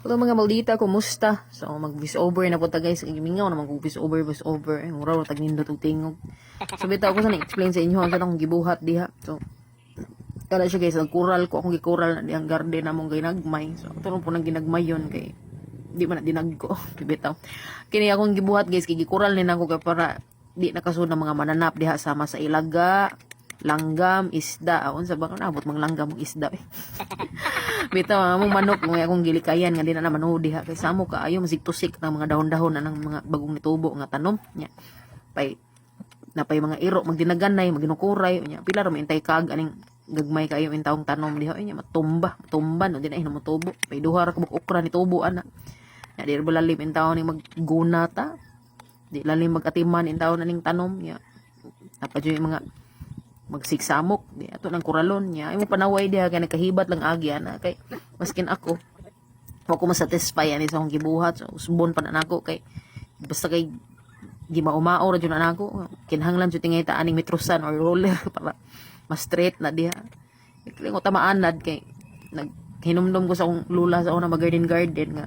Hello mga maldita, kumusta? So, mag-voice over na po ta guys. Mingaw na mag-voice over. Ay, mura tag nindot og tingog. So, bitaw ko sa na-explain sa inyo ang kanang gibuhat diha. So, kada siya guys, nagkural ko akong gikural na diyang garden na mong ginagmay. So, ito po nang ginagmay yun kay di man na dinag ko. Bitaw. Kini akong gibuhat guys, kay gikural ni nako kay para di nakasunod ng mga mananap diha sama sa ilaga, langgam, isda. Aon sa baka nabot mang langgam og isda. Bitaw among manok ng akong gilikayan nga di na naman diha kay samo ka ayo masig-tusik ng mga dahon-dahon na ng mga bagong nitubo nga tanom nya. Pay napay mga iro magdinaganay, maginukuray nya. Pila ra maintay kag aning gagmay kayo in taong tanom diha nya matumba no di na hinutubo. Pay duha ra ka okra ni tubo ana. Nya di ra lalim in taon ni magguna ta. Di lalim magatiman in taon aning tanom nya. Apa yung mga magsiksamok di ato ng kuralon niya imo panaway diha kay nakahibat lang agi ana kay maskin ako wa ko masatisfy ani sa akong gibuhat so usbon pa na nako kay basta kay gimaumao ra jud na nako kinahanglan jud tingay ta aning metrosan or roller para mas straight na diha ikli ko tamaanad kay naghinumdum ko sa akong lula sa una mag-garden nga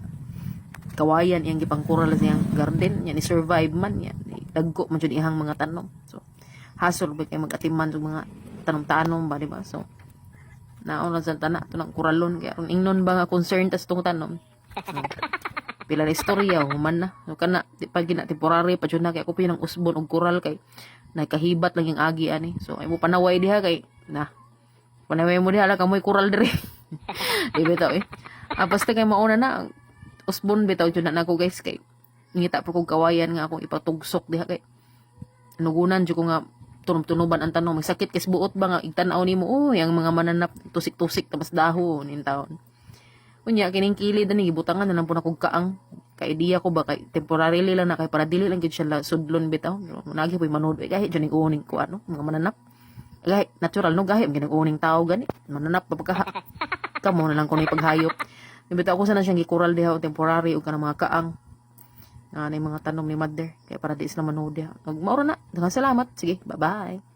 kawayan iyang gipangkural sa iyang garden nya ni survive man nya dagko man jud ihang mga tanom so hasol ba kay mag-atiman sa mga tanom-tanom ba diba so naon lang sa tana to ng kuralon kaya kung ingnon ba nga concern tas tong tanom pila na istorya human na so kana di pa gina temporary pa jud na kay ako pinang usbon og kural kay nakahibat lang yung agi ani so ay mo panaway diha kay na panaway mo diha la kamoy kural dire di bitaw basta kay mauna na usbon bitaw jud na nako guys kay ngita pa kog kawayan nga akong ipatugsok diha kay nugunan jud ko nga tunom-tunuban ang tanong, may sakit kis buot ba nga igtanaw nimo yang mga mananap tusik-tusik tamas dahon in taon. Unya kining kilid ani gibutangan na lang po nakog kaang kay idea ko ba kay temporarily lang na kay para dili lang gid siya sudlon bitaw. Nagi poy manood gahi jud ning uning ko ano mga mananap. Gahi natural no gahi ginang uning tao gani mananap pagka kamo na lang kuno paghayop. Bitaw ko sana siyang gikural diha o temporary o kanang mga kaang na mga tanom ni mother kaya para di sila manood diha. Mauro na. Daghang salamat. Sige, bye-bye.